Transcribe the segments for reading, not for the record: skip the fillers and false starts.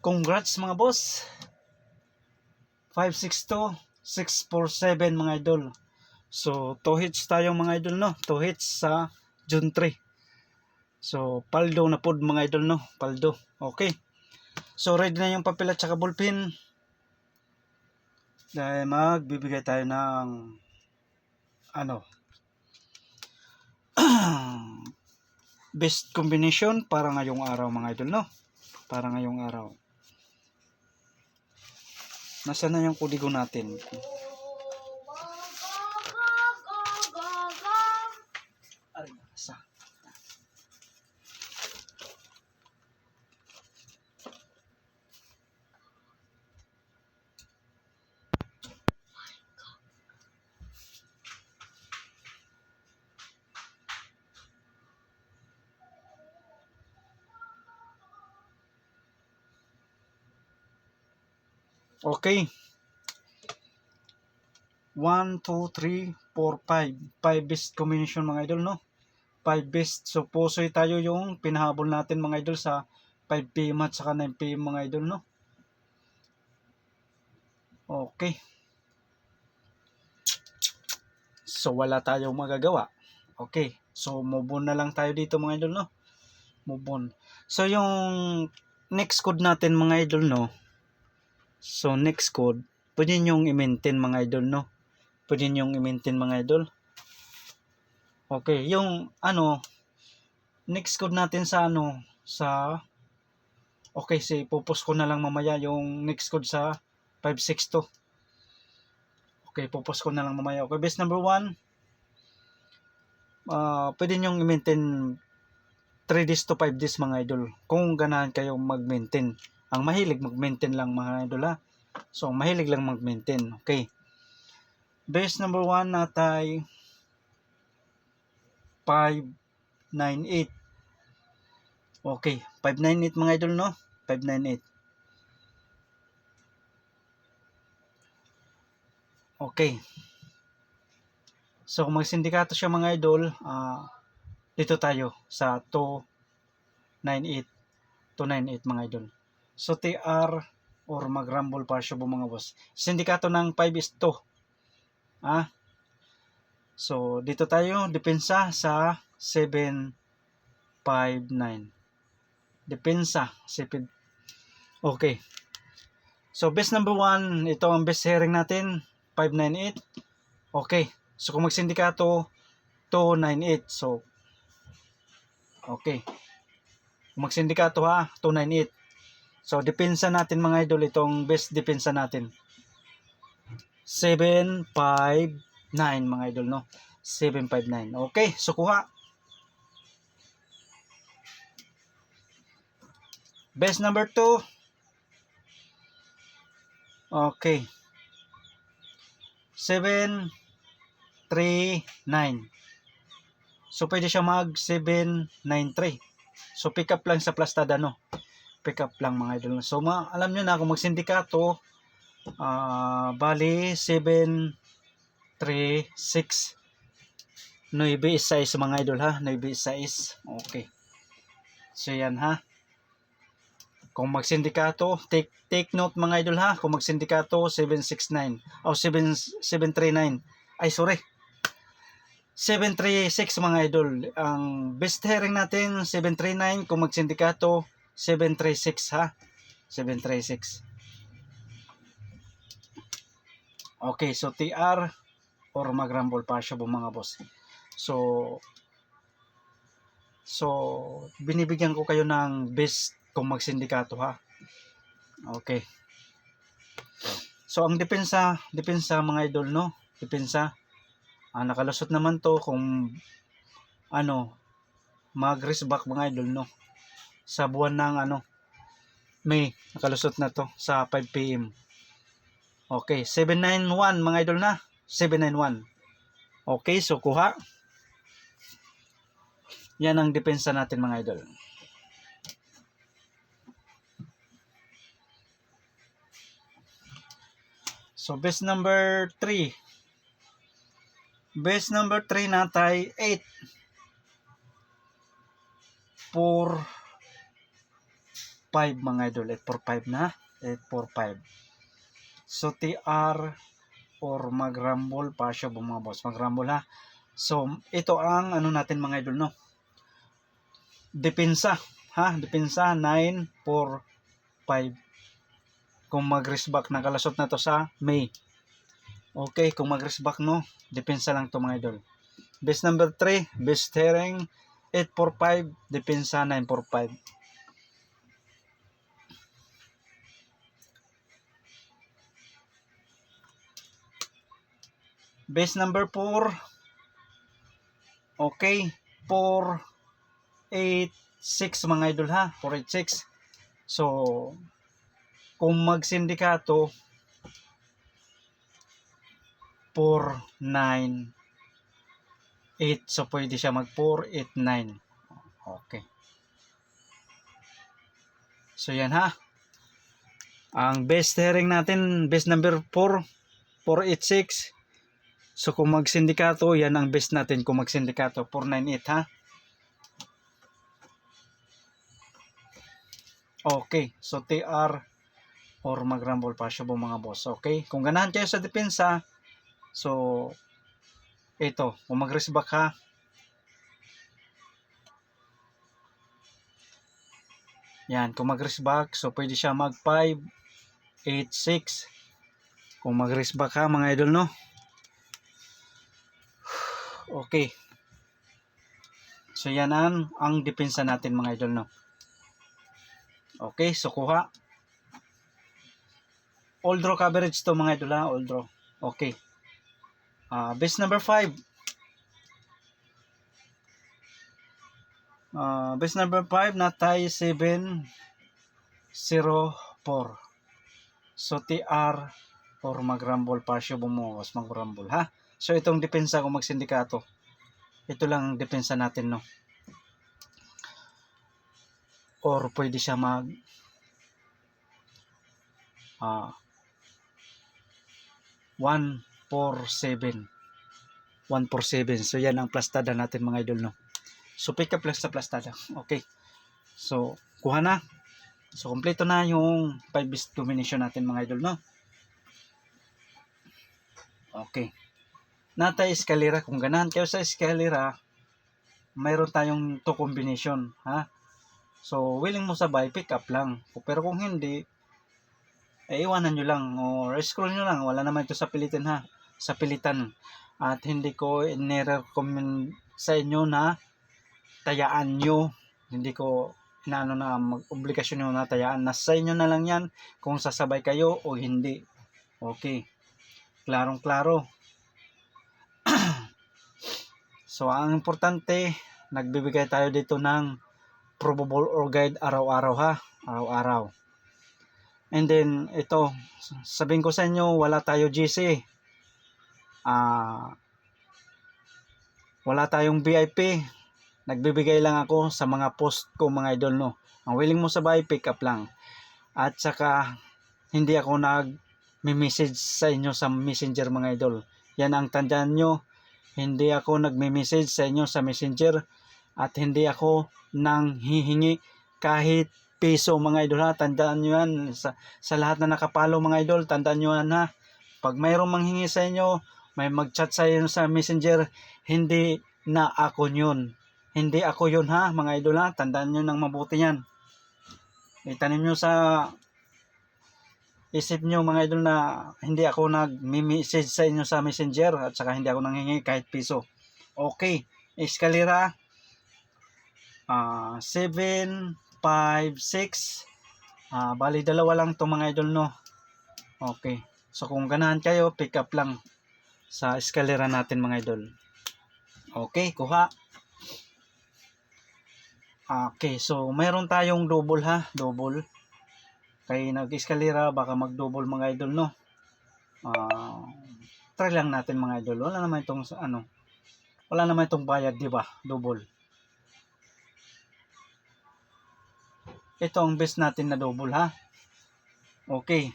Congrats mga boss. 562, 647 mga idol. So 2 hits tayo mga idol no. 2 hits sa June 3. So paldo na pod mga idol no. Paldo. Okay. So ready na yung papel at saka ballpen. Dahil magbibigay tayo ng best combination para ngayong araw mga idol no. Para ngayong araw. Nasaan na yung kudigo natin? Ay, nasa. Okay. 1, 2, 3, 4, 5. 5 best combination mga idol no. 5 best. So pusoy tayo yung pinahabol natin mga idol sa 5 PM at saka 9 PM mga idol no. Okay. So wala tayong magagawa. Okay. So move on na lang tayo dito mga idol no. Move on. So yung next code natin mga idol no. So next code, pwede nyong i-maintain mga idol no. Pwede nyong i-maintain mga idol. Okay, yung next code natin sa okay, pupus ko na lang mamaya yung next code sa 562. Okay, pupus ko na lang mamaya. Okay, best number 1. Pwede nyong i-maintain 3 days to 5 days mga idol. Kung ganahan kayong mag-maintain. Ang mahilig mag-maintain lang mga idol ha. So, mahilig lang mag-maintain. Okay. Base number 1 natay 598. Okay. 598 mga idol no? 598. Okay. So, kung magsindikato siya mga idol, dito tayo sa 298. 298 mga idol. So, TR or mag-rumble partial mga boss. Sindikato ng 5:2. So, dito tayo, depensa sa 759. Depensa. Okay. So, best number 1, ito ang best hearing natin, 598. Okay. So, kung magsindikato, 298. So, okay. Kung magsindikato ha, 298. So, depensa natin mga idol, itong best depensa natin. 759 mga idol no. 759. Okay, so kuha. Best number 2. Okay. 739. So pwede siya mag 793. So pick up lang sa plastada no. Pick up lang mga idol. So alam niyo na kung magsindikato, bali 736 9 mga idol ha. 9 okay. So yan ha. Kung magsindikato, take note mga idol ha. Kung magsindikato 769 o 739. Ay sorry. 736 mga idol. Ang best hearing natin 739, kung magsindikato 736 ha. 736. Okay, so TR or mag-rumble partial mga boss. So binibigyan ko kayo ng best kung magsindikato ha. Okay. So ang depensa mga idol no. Depensa. Nakalusot naman to kung mag-risk back mga idol no. Sa buwan ng May, nakalusot na to sa 5 PM. Okay, 791 mga idol na. 791. Okay, so kuha. Yan ang depensa natin mga idol. So best number 3. Best number 3 natay 8. 4 5 mga idol. 845 na. 845. So, TR or mag-rumble pa siya mga boss. Mag-rumble ha. So, ito ang ano natin mga idol, no? Depensa. Ha? Depensa 945. Kung mag-resback, nakalasot na to sa May. Okay, kung mag-resback, no? Depensa lang to mga idol. Base number 3, base steering 845, depensa 945. Base number 4, okay, 486 mga idol ha, 486. So, kung mag-sindikato, 498. So, pwede siya mag 489. Okay. So, yan ha. Ang base steering natin, base number 4, 486. So, kung mag-sindikato, yan ang base natin kung mag-sindikato, 498 ha. Okay. So, TR or mag-rumble pa siya mga boss. Okay. Kung ganahan kayo sa depensa, so, ito, kung mag-resback ha, yan, kung mag-resback, so pwede siya mag 586. Kung mag-resback ha mga idol, no? Okay. So yan ang depensa natin mga idol, no? Okay, so kuha. All draw coverage to mga idol ha, all draw. Okay. Base number 5. Base number 5 na tie 704. So TR or mag-rumble pa siya bumuwas, mag-rumble ha. So itong depensa kung mag-sindikato. Ito lang ang depensa natin, no. Or pwede siya mag 147. 147. So yan ang plastada natin mga idol, no. So pick up plus sa plastada. Okay. So kuha na. So kompleto na yung 5 best combination natin mga idol, no. Okay. Nata escalera, kung ganahan kayo sa escalera, mayroon tayong 2 combination, ha. So willing mo sabay, pick up lang. Pero kung hindi, iwanan nyo lang or scroll nyo lang. Wala naman ito sa pilitan ha. Sa pilitan. At hindi ko i-recommend sa inyo na tayaan nyo. Hindi ko inaano na mag-obligasyon nyo na tayaan. Nasa inyo na lang yan kung sasabay kayo o hindi. Okay. Klarong klaro. So ang importante, nagbibigay tayo dito ng probable or guide araw-araw ha. Araw-araw. And then, ito, sabihin ko sa inyo, wala tayo GC. Wala tayong VIP. Nagbibigay lang ako sa mga post ko mga idol, no. Ang willing mo sabay, pick up lang. At saka, hindi ako nag-message sa inyo sa messenger mga idol. Yan ang tandaan nyo. Hindi ako nagme-message sa inyo sa messenger. At hindi ako nang hihingi kahit piso mga idol ha. Tandaan nyo yan sa lahat na nakapalo mga idol. Tandaan nyo yan ha. Pag mayroong manghingi sa inyo, may mag-chat sa inyo sa messenger, hindi na ako yun. Hindi ako yun ha mga idol ha. Tandaan nyo nang mabuti yan. Itanim nyo sa isip nyo mga idol na hindi ako nag-message sa inyo sa messenger at saka hindi ako nanghingi kahit piso. Okay. Escalera 7, 5, 6. Bali dalawa lang to mga idol, no. Okay. So kung ganahan kayo, pick up lang sa escalera natin mga idol. Okay, kuha. Okay, so mayroon tayong double ha, double. Kaya nag-escalera, baka mag-double mga idol, no. Try lang natin mga idol. Wala naman itong wala naman itong bayad, di ba? Double. Ito ang best natin na double ha. Okay.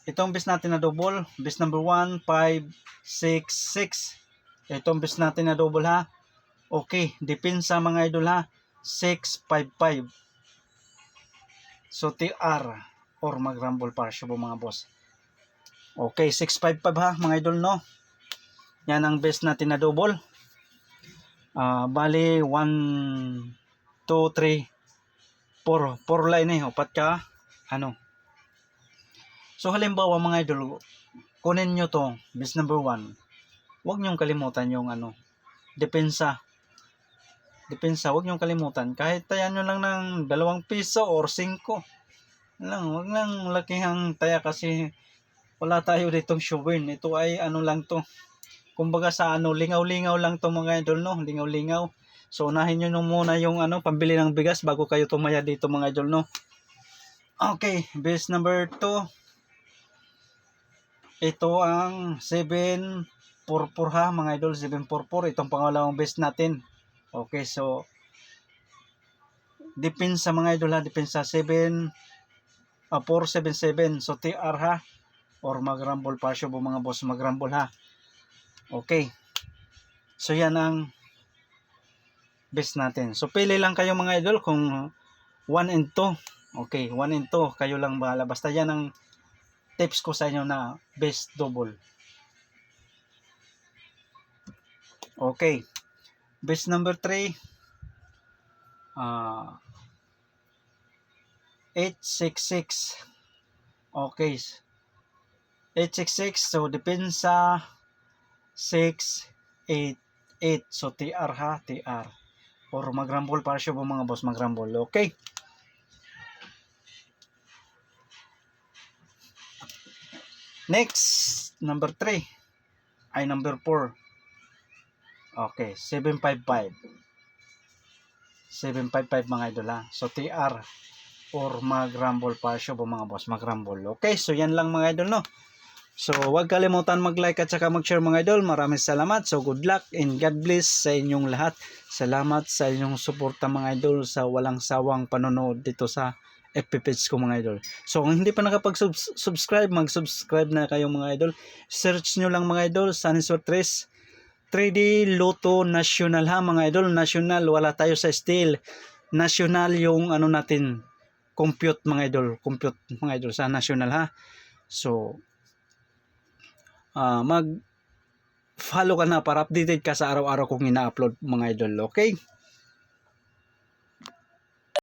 Ito ang best natin na double. Best number 1, 5, 6, 6. Ito ang best natin na double ha. Okay. Depensa mga idol ha. 6, 5, 5. So TR or mag-rumble partial po mga boss. Okay, 655 ha mga idol no. Yan ang best natin na double. Bali 1 2 3 4 line upat ka ano. So halimbawa mga idol, kunin nyo to best number 1. Huwag nyo kalimutan yung ano, depensa. Huwag nyo kalimutan. Kahit tayan nyo lang ng 2 piso or 5 lang, huwag lang lakihang taya kasi wala tayo ditong showen. Ito ay ano lang to, kumbaga sa ano, lingaw-lingaw lang to mga idol no, lingaw-lingaw. So unahin nyo muna yung ano, pambili ng bigas bago kayo tumaya dito mga idol no. Okay, base number 2. Ito ang 744 ha mga idol, 744. Itong pangalawang base natin. Okay, so depensa mga idol ha, depensa 477. So TR ha or mag-rumble partial po mga boss, mag-rumble ha. Okay. So yan ang best natin. So pili lang kayo mga idol kung 1 and 2. Okay, 1 and 2 kayo lang bahala. Basta yan ang tips ko sa inyo na best double. Okay. Best number 3. 866. Okay. 866. So depensa 688. So TR ha, TR. Or mag-rumble partial po mga boss, mag-rumble. Okay. Next, number 3. Ay, number 4. Okay, 755. 755 mga idol ha. So TR or mag-rumble partial po mga boss, mag-rumble. Okay, so yan lang mga idol no. So, huwag kalimutan mag-like at saka mag-share mga idol. Maraming salamat. So, good luck and God bless sa inyong lahat. Salamat sa inyong suporta mga idol sa walang sawang panonood dito sa FB page ko mga idol. So, kung hindi pa nakapag-subscribe, mag-subscribe na kayo mga idol. Search nyo lang mga idol, Saniswar 3D Lotto National ha mga idol. National, wala tayo sa steel. National yung ano natin, compute mga idol. Compute mga idol sa national ha. So, mag-follow ka na para updated ka sa araw-araw kong ina-upload mga idol. Okay?